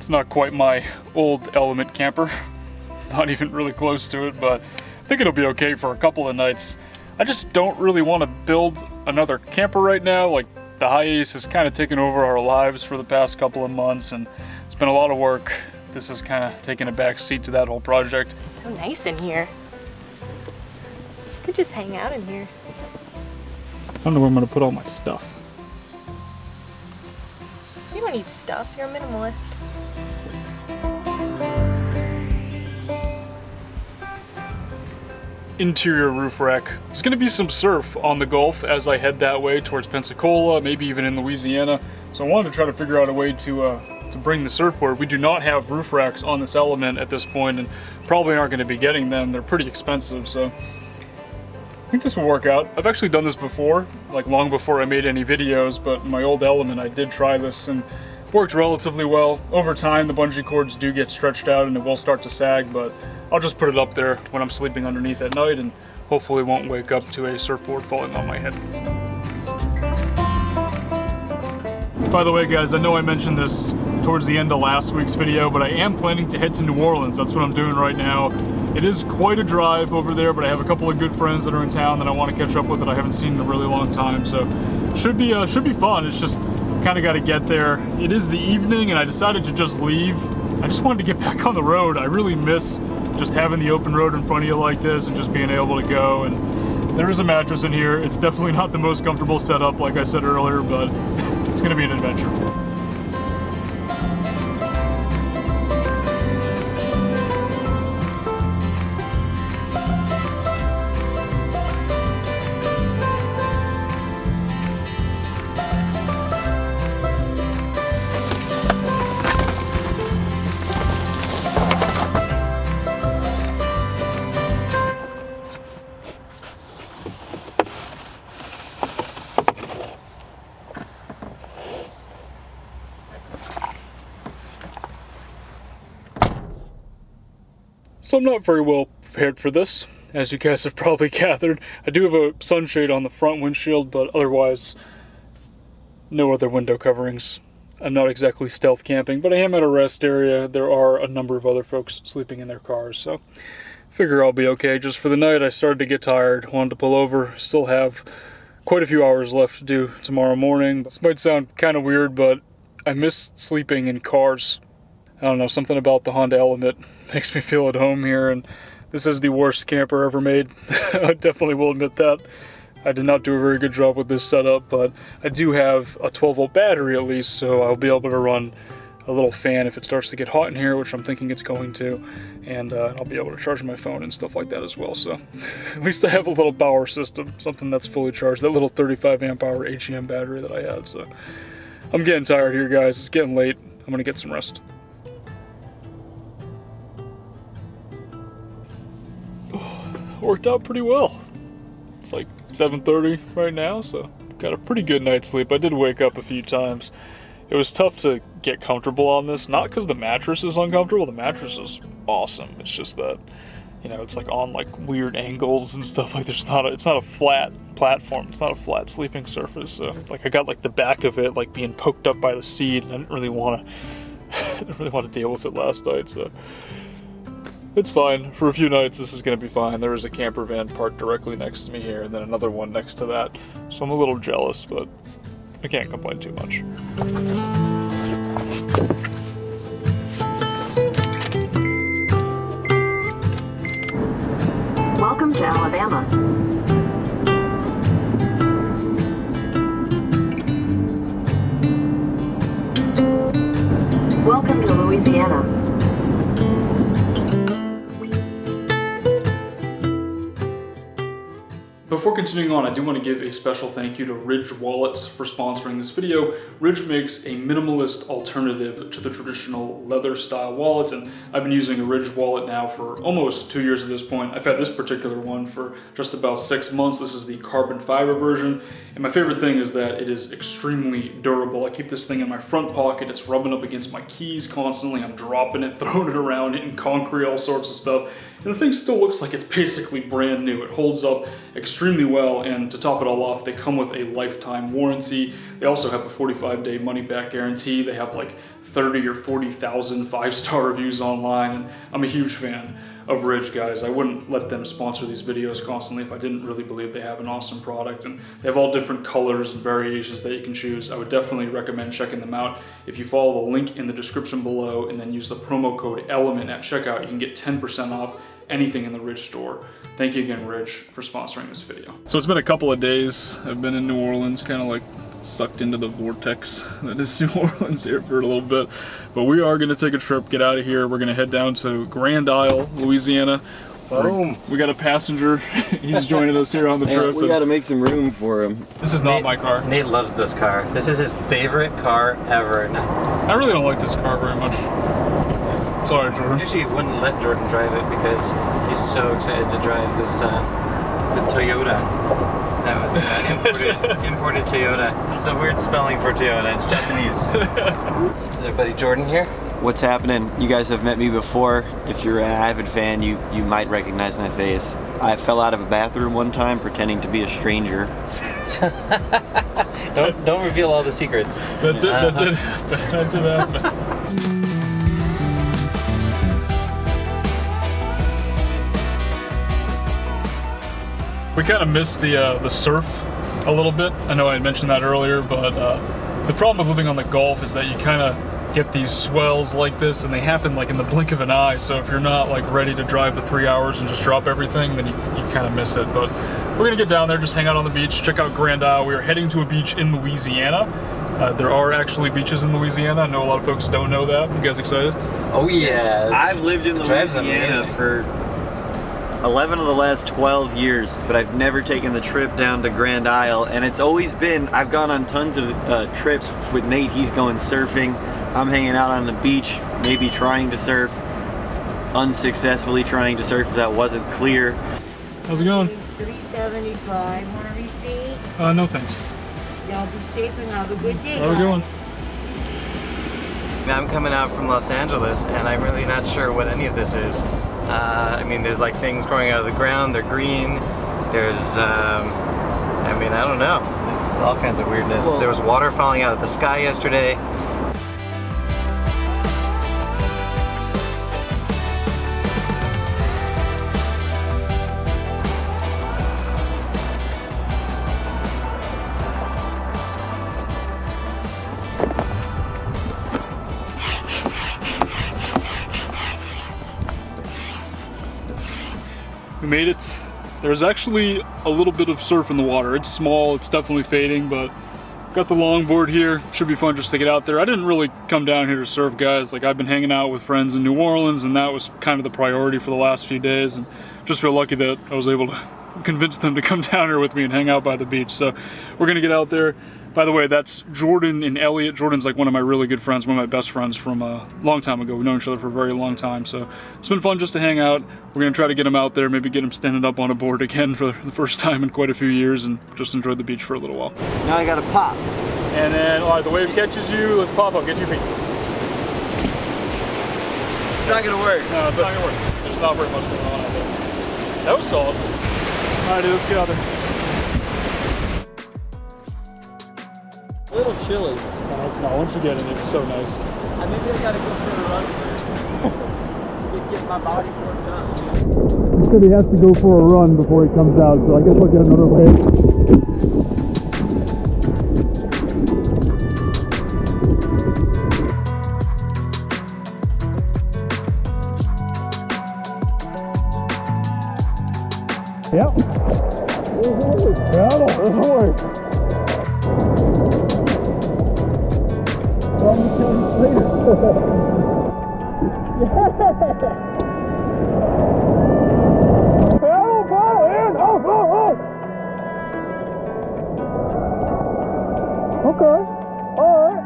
It's not quite my old Element camper, not even really close to it, but I think it'll be okay for a couple of nights. I just don't really want to build another camper right now. Like, the Hiace has kind of taken over our lives for the past couple of months, and it's been a lot of work. This has kind of taken a back seat to that whole project. It's so nice in here. You could just hang out in here. I don't know where I'm going to put all my stuff. You don't need stuff, you're a minimalist. Interior roof rack. There's going to be some surf on the Gulf as I head that way towards Pensacola, maybe even in Louisiana. So I wanted to try to figure out a way to bring the surfboard. We do not have roof racks on this Element at this point, and probably aren't going to be getting them. They're pretty expensive, so I think this will work out. I've actually done this before, like long before I made any videos, but in my old Element I did try this and it worked relatively well. Over time the bungee cords do get stretched out and it will start to sag, but I'll just put it up there when I'm sleeping underneath at night and hopefully won't wake up to a surfboard falling on my head. By the way guys, I know I mentioned this towards the end of last week's video, but I am planning to head to New Orleans. That's what I'm doing right now. It is quite a drive over there, but I have a couple of good friends that are in town that I want to catch up with that I haven't seen in a really long time, so should be fun. It's just kind of got to get there. It is the evening and I decided to just leave. I just wanted to get back on the road. I really miss just having the open road in front of you like this and just being able to go. And there is a mattress in here. It's definitely not the most comfortable setup, like I said earlier, but it's going to be an adventure. So I'm not very well prepared for this, as you guys have probably gathered. I do have a sunshade on the front windshield, but otherwise, no other window coverings. I'm not exactly stealth camping, but I am at a rest area. There are a number of other folks sleeping in their cars, so I figure I'll be okay. Just for the night, I started to get tired, wanted to pull over. Still have quite a few hours left to do tomorrow morning. This might sound kind of weird, but I miss sleeping in cars. I don't know, something about the Honda Element makes me feel at home here, and this is the worst camper ever made. I definitely will admit that. I did not do a very good job with this setup, but I do have a 12-volt battery at least, so I'll be able to run a little fan if it starts to get hot in here, which I'm thinking it's going to, and I'll be able to charge my phone and stuff like that as well. So at least I have a little power system, something that's fully charged, that little 35 amp hour AGM battery that I had. So I'm getting tired here, guys. It's getting late. I'm gonna get some rest. Worked out pretty well. It's like 7:30 right now, so got a pretty good night's sleep. I did wake up a few times. It was tough to get comfortable on this, not because the mattress is uncomfortable. The mattress is awesome. It's just that, you know, it's like on like weird angles and stuff. Like it's not a flat platform. It's not a flat sleeping surface. So like I got like the back of it like being poked up by the seat, and I didn't really want to deal with it last night. So it's fine. For a few nights, this is going to be fine. There is a camper van parked directly next to me here, and then another one next to that. So I'm a little jealous, but I can't complain too much. Welcome to Alabama. Welcome to Louisiana. Before continuing on, I do want to give a special thank you to Ridge Wallets for sponsoring this video. Ridge makes a minimalist alternative to the traditional leather style wallets, and I've been using a Ridge wallet now for almost 2 years at this point. I've had this particular one for just about 6 months. This is the carbon fiber version, and my favorite thing is that it is extremely durable. I keep this thing in my front pocket. It's rubbing up against my keys constantly. I'm dropping it, throwing it around, hitting concrete, all sorts of stuff. And the thing still looks like it's basically brand new. It holds up extremely extremely well, and to top it all off, they come with a lifetime warranty. They also have a 45-day money-back guarantee. They have like 30 or 40,000 5-star reviews online, and I'm a huge fan of Ridge, guys. I wouldn't let them sponsor these videos constantly if I didn't really believe they have an awesome product, and they have all different colors and variations that you can choose. I would definitely recommend checking them out. If you follow the link in the description below and then use the promo code ELEMENT at checkout, you can get 10% off anything in the Ridge store. Thank you again, Ridge, for sponsoring this video. So it's been a couple of days. I've been in New Orleans, kind of like sucked into the vortex that is New Orleans here for a little bit. But we are gonna take a trip, get out of here. We're gonna head down to Grand Isle, Louisiana. Boom. We got a passenger. He's joining us here on the trip. We gotta make some room for him. This is not my car. Nate loves this car. This is his favorite car ever. I really don't like this car very much. Sorry, Jordan. Usually wouldn't let Jordan drive it because he's so excited to drive this this Toyota. That was imported Toyota. It's a weird spelling for Toyota. It's Japanese. Is our buddy Jordan here? What's happening? You guys have met me before. If you're an avid fan, you might recognize my face. I fell out of a bathroom one time pretending to be a stranger. Don't reveal all the secrets. That did happen. We kind of missed the surf a little bit. I know I had mentioned that earlier, but the problem with living on the Gulf is that you kind of get these swells like this, and they happen like in the blink of an eye. So if you're not like ready to drive the 3 hours and just drop everything, then you kind of miss it. But we're gonna get down there, just hang out on the beach, check out Grand Isle. We are heading to a beach in Louisiana. There are actually beaches in Louisiana. I know a lot of folks don't know that. You guys excited? Oh yeah. I've lived in Louisiana for 11 of the last 12 years, but I've never taken the trip down to Grand Isle, and it's always been, I've gone on tons of trips with Nate. He's going surfing, I'm hanging out on the beach, maybe trying to surf, unsuccessfully trying to surf if that wasn't clear. How's it going? 375. Want a receipt? No thanks. Y'all be safe and have a good day. How we doing? I'm coming out from Los Angeles, and I'm really not sure what any of this is. I mean, there's like things growing out of the ground. They're green. There's, I mean, I don't know. It's all kinds of weirdness. There was water falling out of the sky yesterday. We made it. There's actually a little bit of surf in the water. It's small, it's definitely fading, but got the longboard here. Should be fun just to get out there. I didn't really come down here to surf, guys. Like, I've been hanging out with friends in New Orleans, and that was kind of the priority for the last few days, and just feel lucky that I was able to convince them to come down here with me and hang out by the beach. So we're gonna get out there. By the way, that's Jordan and Elliot. Jordan's like one of my really good friends, one of my best friends from a long time ago. We've known each other for a very long time, so it's been fun just to hang out. We're gonna try to get him out there, maybe get him standing up on a board again for the first time in quite a few years, and just enjoy the beach for a little while. Now I gotta pop. And then, all right, the wave catches you. Let's pop up, get your feet. It's not gonna work. No, it's not gonna work. There's not very much going on out there. That was solid. All right, dude, let's get out there. A little chilly. No, it's not. Once you get in, it's so nice. Maybe I gotta go for a run first. Get my body warmed up. He said he has to go for a run before he comes out, so I guess I'll get another wave. Yep. Paddle, doesn't work. I'm gonna tell you later. Paddle, paddle, in! Oh! Okay. Alright.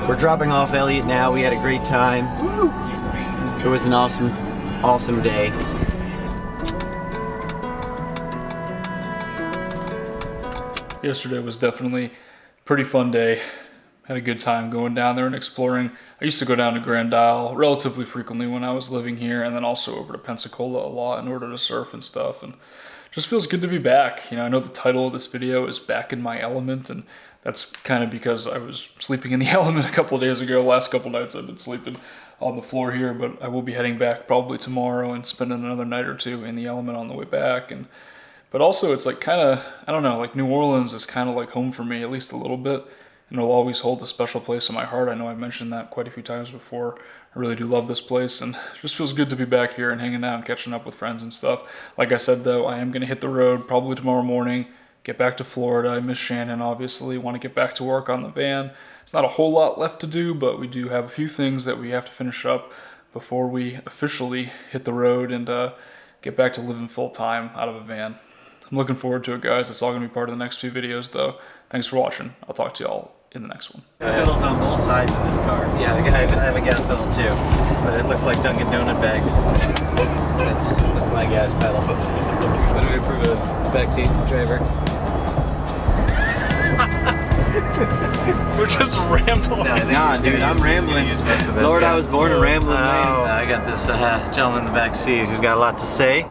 We're dropping off Elliot now. We had a great time. It was an awesome day. Yesterday was definitely a pretty fun day. Had a good time going down there and exploring. I used to go down to Grand Isle relatively frequently when I was living here, and then also over to Pensacola a lot in order to surf and stuff. And just feels good to be back. You know, I know the title of this video is Back in My Element, and that's kind of because I was sleeping in the element a couple of days ago. Last couple nights I've been sleeping on the floor here, but I will be heading back probably tomorrow and spending another night or two in the element on the way back. But also it's like kind of, I don't know, like New Orleans is kind of like home for me, at least a little bit. And it'll always hold a special place in my heart. I know I've mentioned that quite a few times before. I really do love this place, and it just feels good to be back here and hanging out and catching up with friends and stuff. Like I said, though, I am going to hit the road probably tomorrow morning, get back to Florida. I miss Shannon, obviously. Want to get back to work on the van. It's not a whole lot left to do, but we do have a few things that we have to finish up before we officially hit the road and get back to living full-time out of a van. I'm looking forward to it, guys. It's all going to be part of the next few videos, though. Thanks for watching. I'll talk to y'all in the next one. Gas pedals on both sides of this car. Yeah, I have a gas pedal too, but it looks like Dunkin' Donut bags. That's my gas pedal. What do we approve of? Backseat driver. We're just rambling. Nah, dude, I'm rambling. Lord, I was born a rambling man. I got this gentleman in the back seat who's got a lot to say.